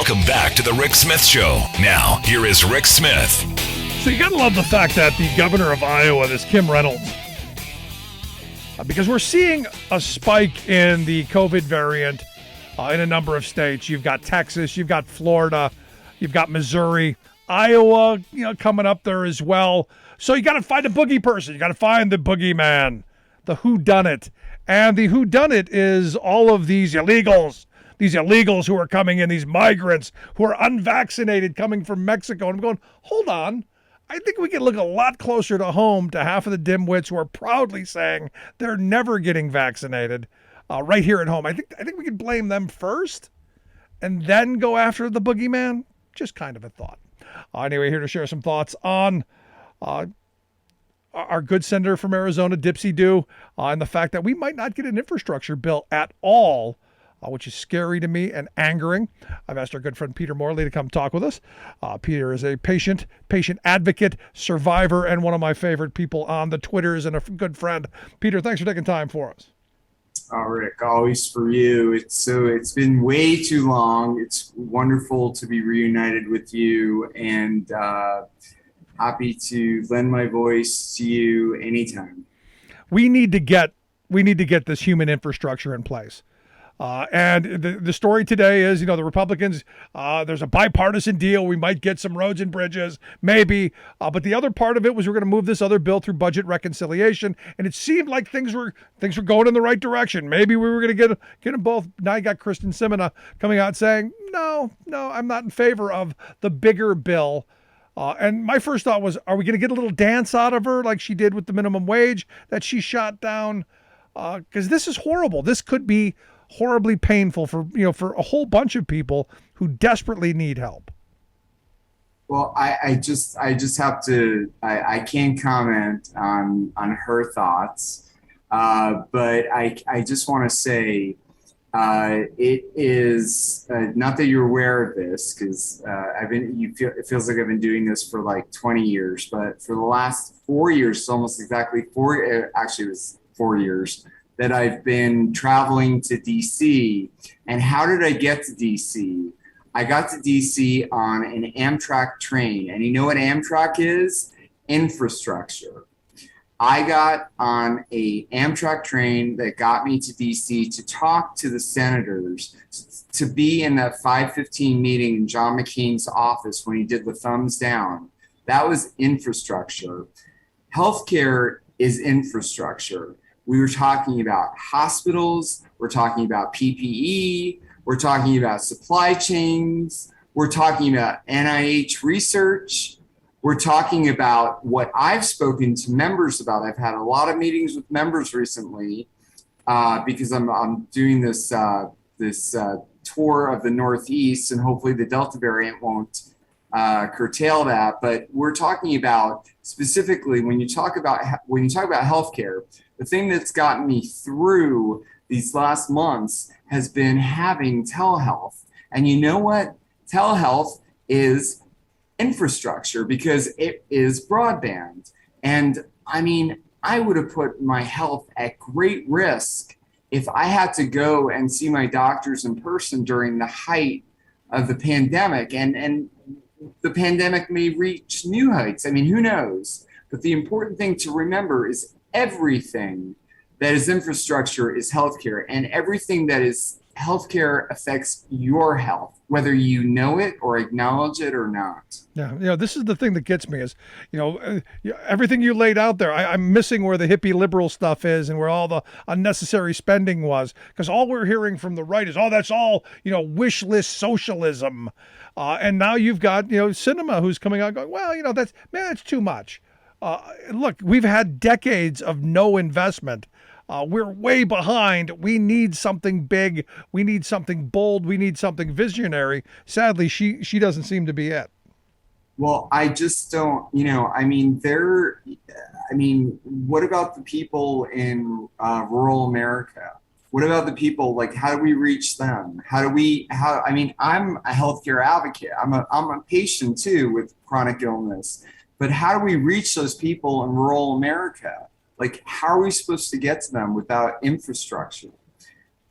Welcome back to the Rick Smith Show. Now, here is Rick Smith. So you gotta love the fact that the governor of Iowa, this Kim Reynolds, because we're seeing a spike in the COVID variant in a number of states. You've got Texas, you've got Florida, you've got Missouri, Iowa, coming up there as well. So you got to find a boogie person. You got to find the boogeyman, the whodunit. And the whodunit is all of these illegals who are coming in, these migrants who are unvaccinated coming from Mexico. And I'm going, hold on. I think we can look a lot closer to home to half of the dimwits who are proudly saying they're never getting vaccinated right here at home. I think we can blame them first and then go after the boogeyman. Just kind of a thought. Anyway, here to share some thoughts on our good senator from Arizona, Dipsy Doo, and the fact that we might not get an infrastructure bill at all, which is scary to me and angering. I've asked our good friend Peter Morley to come talk with us. Peter is a patient advocate, survivor, and one of my favorite people on the Twitters and a good friend. Peter, thanks for taking time for us. Oh, Rick, always for you. It's been way too long. It's wonderful to be reunited with you, and happy to lend my voice to you anytime. We need to get this human infrastructure in place. And the story today is, the Republicans, there's a bipartisan deal. We might get some roads and bridges, maybe. But the other part of it was we're going to move this other bill through budget reconciliation. And it seemed like things were going in the right direction. Maybe we were going to get them both. Now you got Kristen Simina coming out saying, no, I'm not in favor of the bigger bill. And my first thought was, are we going to get a little dance out of her like she did with the minimum wage that she shot down? Because this is horrible. This could be horribly painful for a whole bunch of people who desperately need help. Well, I just have to, I can't comment on her thoughts, but I just want to say it is not that you're aware of this, because it feels like I've been doing this for like 20 years, but for the last 4 years, almost exactly actually it was 4 years, that I've been traveling to DC. And how did I get to DC? I got to DC on an Amtrak train. And you know what Amtrak is? Infrastructure. I got on a Amtrak train that got me to DC to talk to the senators, to be in that 5:15 meeting in John McCain's office when he did the thumbs down. That was infrastructure. Healthcare is infrastructure. We were talking about hospitals, we're talking about PPE, we're talking about supply chains, we're talking about NIH research, we're talking about what I've spoken to members about. I've had a lot of meetings with members recently because I'm doing this tour of the Northeast, and hopefully the Delta variant won't curtail that. But we're talking about specifically when you talk about healthcare. The thing that's gotten me through these last months has been having telehealth. And you know what? Telehealth is infrastructure because it is broadband. And I mean, I would have put my health at great risk if I had to go and see my doctors in person during the height of the pandemic. And the pandemic may reach new heights. I mean, who knows? But the important thing to remember is everything that is infrastructure is healthcare, and everything that is healthcare affects your health, whether you know it or acknowledge it or not. Yeah, this is the thing that gets me is, everything you laid out there, I'm missing where the hippie liberal stuff is and where all the unnecessary spending was, because all we're hearing from the right is, that's all, wish list socialism. And now you've got, Cinema who's coming out going, well, that's too much. Look, we've had decades of no investment. We're way behind. We need something big. We need something bold. We need something visionary. Sadly, she doesn't seem to be it. Well, I just don't, what about the people in rural America? What about the people, how do we reach them? I'm a healthcare advocate. I'm a patient too with chronic illness. But how do we reach those people in rural America? How are we supposed to get to them without infrastructure?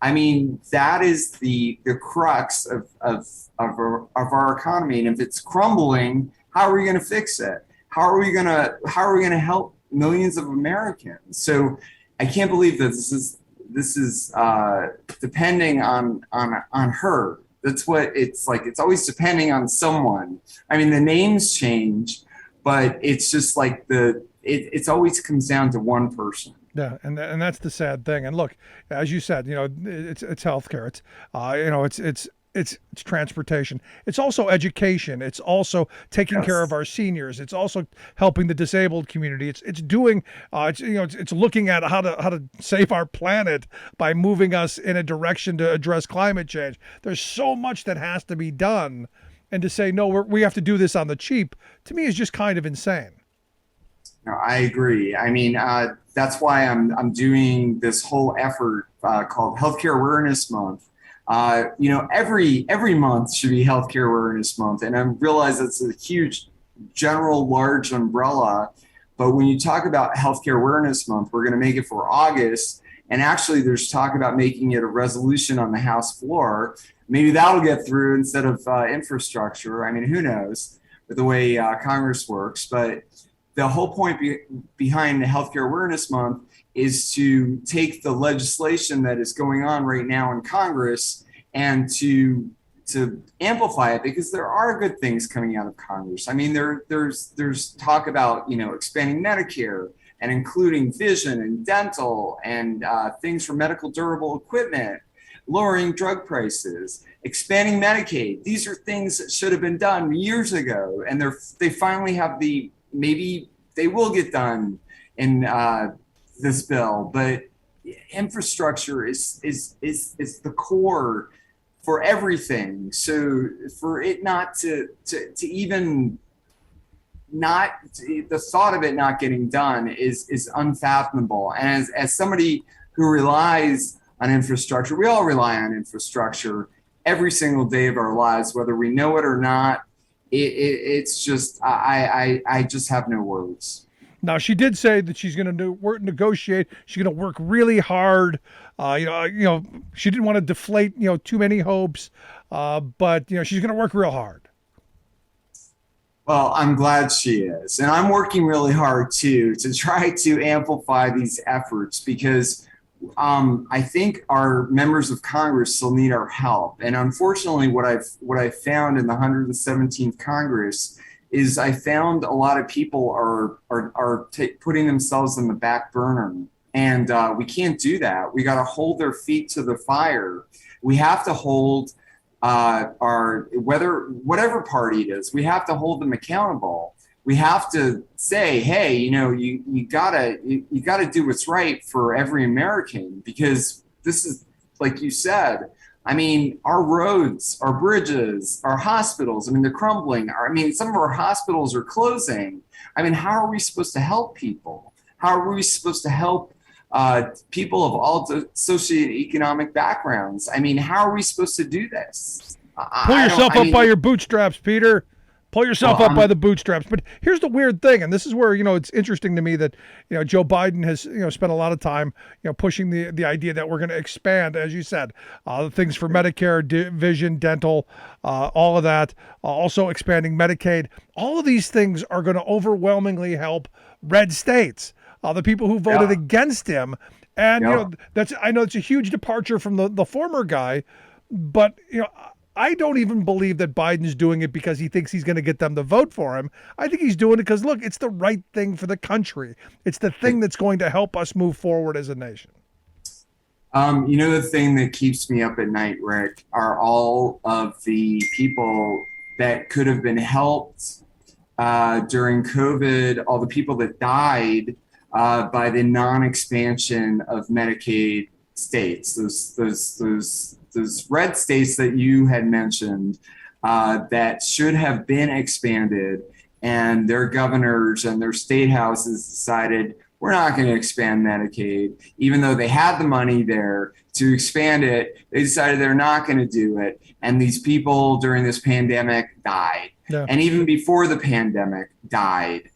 I mean, that is the crux of our economy. And if it's crumbling, how are we going to fix it? How are we going to help millions of Americans? So I can't believe that this is depending on her. That's what it's like. It's always depending on someone. I mean, the names change, but it's just like it's always comes down to one person. Yeah, and that's the sad thing. And look, as you said, it's healthcare. It's it's transportation. It's also education. It's also taking care of Yes. our seniors. It's also helping the disabled community. It's doing it's looking at how to save our planet by moving us in a direction to address climate change. There's so much that has to be done, and to say no, we have to do this on the cheap, to me is just kind of insane. No, I agree. I mean, that's why I'm doing this whole effort called Healthcare Awareness Month. Every month should be Healthcare Awareness Month, and I realize it's a huge, general, large umbrella. But when you talk about Healthcare Awareness Month, we're going to make it for August, and actually, there's talk about making it a resolution on the House floor. Maybe that'll get through instead of infrastructure. I mean, who knows with the way Congress works, but the whole point behind the Healthcare Awareness Month is to take the legislation that is going on right now in Congress and to amplify it, because there are good things coming out of Congress. I mean, there's talk about expanding Medicare and including vision and dental and things for medical durable equipment, lowering drug prices, expanding Medicaid. These are things that should have been done years ago, and they finally have maybe they will get done in this bill, but infrastructure is the core for everything. So for it not to even not the thought of it not getting done is unfathomable. And as somebody who relies on infrastructure, we all rely on infrastructure every single day of our lives, whether we know it or not. It's just I just have no words. Now she did say that she's going to negotiate. She's going to work really hard. She didn't want to deflate too many hopes, but she's going to work real hard. Well, I'm glad she is, and I'm working really hard too to try to amplify these efforts, because I think our members of Congress still need our help. And unfortunately, what I've found in the 117th Congress is I found a lot of people are putting themselves in the back burner, and we can't do that. We got to hold their feet to the fire. We have to hold whatever party it is, we have to hold them accountable. We have to say, hey, you gotta do what's right for every American, because this is, like you said, I mean, our roads, our bridges, our hospitals, I mean, they're crumbling. Some of our hospitals are closing. I mean, how are we supposed to help people? How are we supposed to help people of all socioeconomic backgrounds? I mean, how are we supposed to do this? Pull yourself up by your bootstraps, Peter. Pull yourself up by the bootstraps. But here's the weird thing, and this is where it's interesting to me that Joe Biden has spent a lot of time pushing the idea that we're going to expand, as you said, the things for Medicare, vision, dental, all of that. Also expanding Medicaid. All of these things are going to overwhelmingly help red states, the people who voted against him. And I know it's a huge departure from the former guy, but I don't even believe that Biden's doing it because he thinks he's going to get them to vote for him. I think he's doing it because, look, it's the right thing for the country. It's the thing that's going to help us move forward as a nation. The thing that keeps me up at night, Rick, are all of the people that could have been helped during COVID, all the people that died by the non-expansion of Medicaid states, those red states that you had mentioned that should have been expanded, and their governors and their state houses decided we're not going to expand Medicaid, even though they had the money there to expand it. They decided they're not going to do it, and these people during this pandemic died, and even before the pandemic died,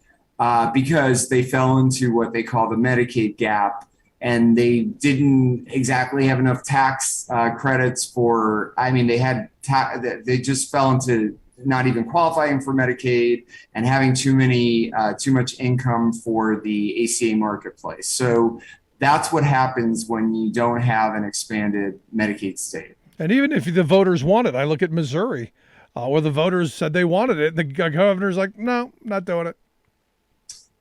because they fell into what they call the Medicaid gap. and they didn't exactly have enough tax credits for. I mean, they just fell into not even qualifying for Medicaid and having too much income for the ACA marketplace. So that's what happens when you don't have an expanded Medicaid state. And even if the voters want it, I look at Missouri, where the voters said they wanted it. The governor's like, no, not doing it.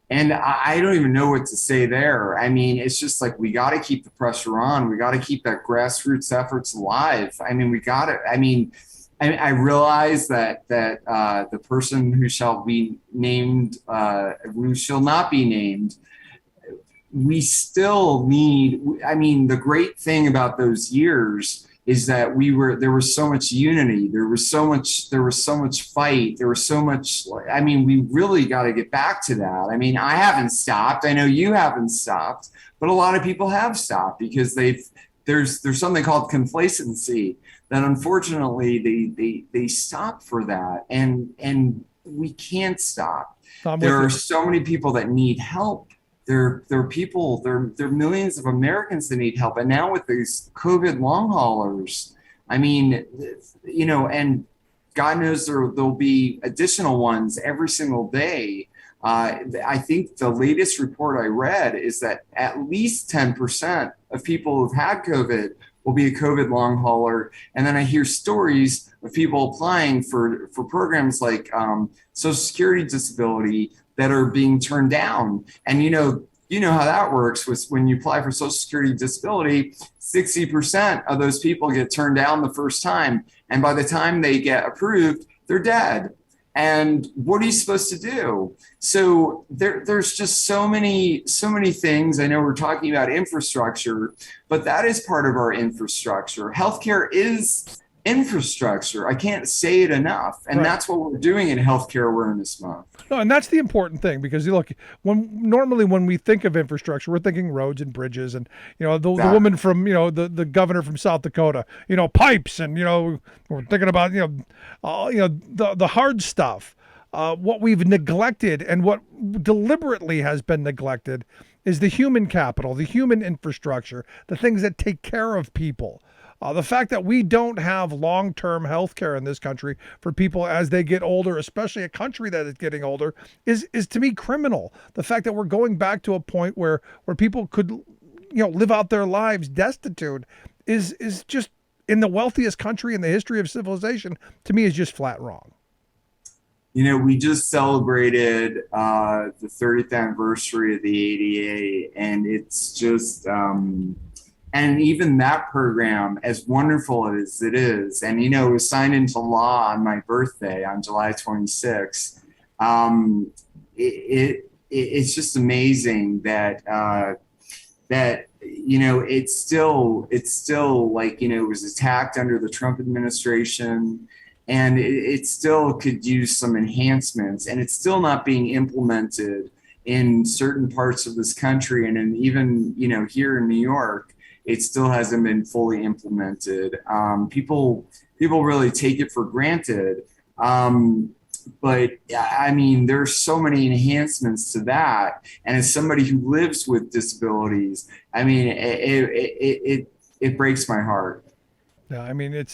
And I don't even know what to say there. I mean, it's just like we got to keep the pressure on. We got to keep that grassroots efforts alive. I mean, we got to. I mean, I realize that the person who shall be named, who shall not be named, we still need. I mean, the great thing about those years is that there was so much unity, there was so much fight, there was so much. I mean, we really got to get back to that. I mean, I haven't stopped, I know you haven't stopped, but a lot of people have stopped because there's something called complacency that unfortunately they stop for that, and we can't stop. There are so many people that need help. There are millions of Americans that need help. And now with these COVID long haulers, I mean, and God knows there'll be additional ones every single day. I think the latest report I read is that at least 10% of people who've had COVID will be a COVID long hauler. And then I hear stories of people applying for programs like Social Security disability that are being turned down. And you know how that works was when you apply for Social Security disability, 60% of those people get turned down the first time. And by the time they get approved, they're dead. And what are you supposed to do? So there's just so many things. I know we're talking about infrastructure, but that is part of our infrastructure. Healthcare is infrastructure. I can't say it enough. And that's what we're doing in Healthcare Awareness Month. No, and that's the important thing, because look, when we think of infrastructure, we're thinking roads and bridges, and the woman from the governor from South Dakota, pipes, and we're thinking about the hard stuff. What we've neglected, and what deliberately has been neglected, is the human capital, the human infrastructure, the things that take care of people. The fact that we don't have long-term health care in this country for people as they get older, especially a country that is getting older, is to me criminal. The fact that we're going back to a point where people could live out their lives destitute is just, in the wealthiest country in the history of civilization, to me is just flat wrong. We just celebrated the 30th anniversary of the ADA, and it's just and even that program, as wonderful as it is, and it was signed into law on my birthday on July 26th. It's just amazing that it's still like it was attacked under the Trump administration, and it still could use some enhancements, and it's still not being implemented in certain parts of this country, and even here in New York. It still hasn't been fully implemented. People really take it for granted. But I mean, there's so many enhancements to that. And as somebody who lives with disabilities, I mean, it breaks my heart. Yeah, I mean,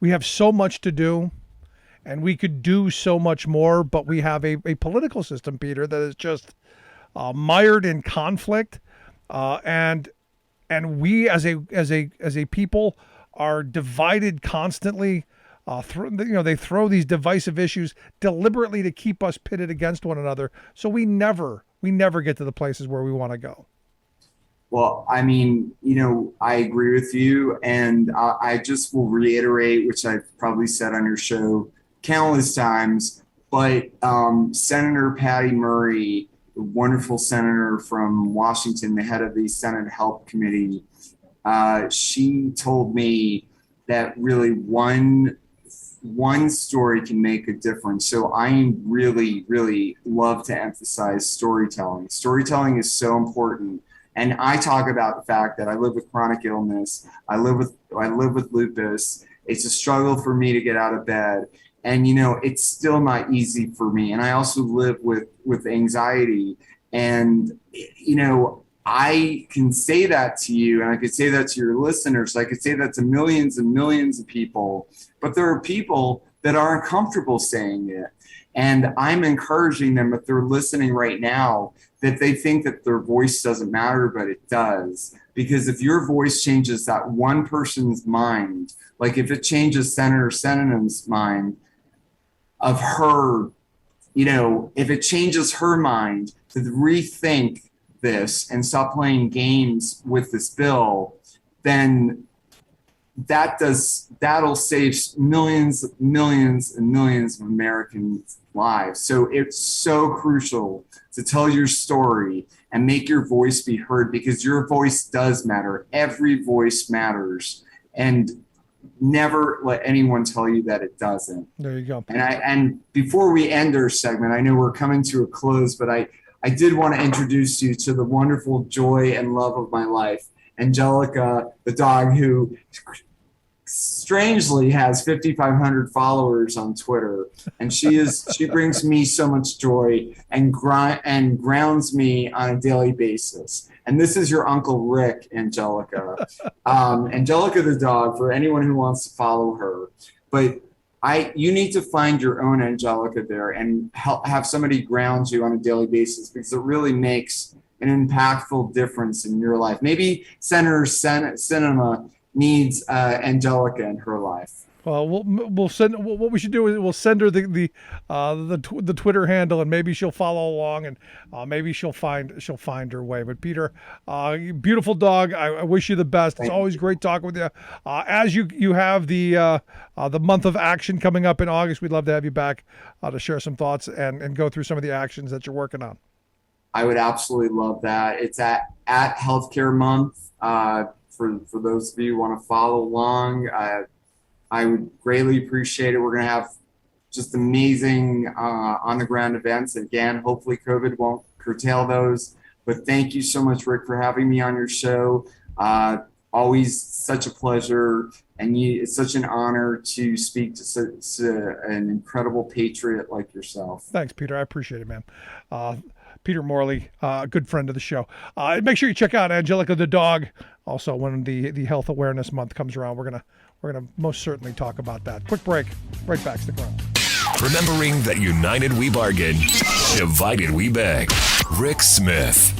we have so much to do, and we could do so much more, but we have a political system, Peter, that is just mired in conflict, and we as a people are divided constantly. They throw these divisive issues deliberately to keep us pitted against one another. So we never get to the places where we want to go. Well, I mean, I agree with you, and I just will reiterate, which I've probably said on your show countless times, but Senator Patty Murray, the wonderful senator from Washington, the head of the Senate Health Committee, she told me that really one story can make a difference. So I really, really love to emphasize storytelling. Storytelling is so important. And I talk about the fact that I live with chronic illness. I live with lupus. It's a struggle for me to get out of bed. And, it's still not easy for me. And I also live with anxiety. And, I can say that to you, and I could say that to your listeners. I could say that to millions and millions of people, but there are people that aren't comfortable saying it. And I'm encouraging them, if they're listening right now, that they think that their voice doesn't matter, but it does. Because if your voice changes that one person's mind, like if it changes Senator Senator's mind of her, if it changes her mind to rethink this and stop playing games with this bill, then that'll save millions and millions of Americans' lives. So it's so crucial to tell your story and make your voice be heard, because your voice does matter. Every voice matters, and never let anyone tell you that it doesn't. There you go. And before we end our segment, I know we're coming to a close, but I did want to introduce you to the wonderful joy and love of my life, Angelica, the dog, who strangely has 5,500 followers on Twitter, and she brings me so much joy and grounds me on a daily basis. And this is your Uncle Rick, Angelica. Angelica the dog, for anyone who wants to follow her. But you need to find your own Angelica there and have somebody ground you on a daily basis, because it really makes an impactful difference in your life. Maybe Senator Sinema needs Angelica in her life. Well, we'll send. What we should do is we'll send her the Twitter handle, and maybe she'll follow along, and maybe she'll find her way. But Peter, beautiful dog. I wish you the best. It's always great talking with you. As you have the month of action coming up in August, we'd love to have you back to share some thoughts and go through some of the actions that you're working on. I would absolutely love that. It's at Healthcare Month. For those of you who want to follow along, I would greatly appreciate it. We're going to have just amazing on-the-ground events. Again, hopefully COVID won't curtail those. But thank you so much, Rick, for having me on your show. Always such a pleasure, and it's such an honor to speak to an incredible patriot like yourself. Thanks, Peter. I appreciate it, man. Peter Morley, a good friend of the show. Make sure you check out Angelica the dog. Also, when the Health Awareness Month comes around, we're gonna most certainly talk about that. Quick break. Right back. Stick around. Remembering that united we bargain, divided we beg. Rick Smith.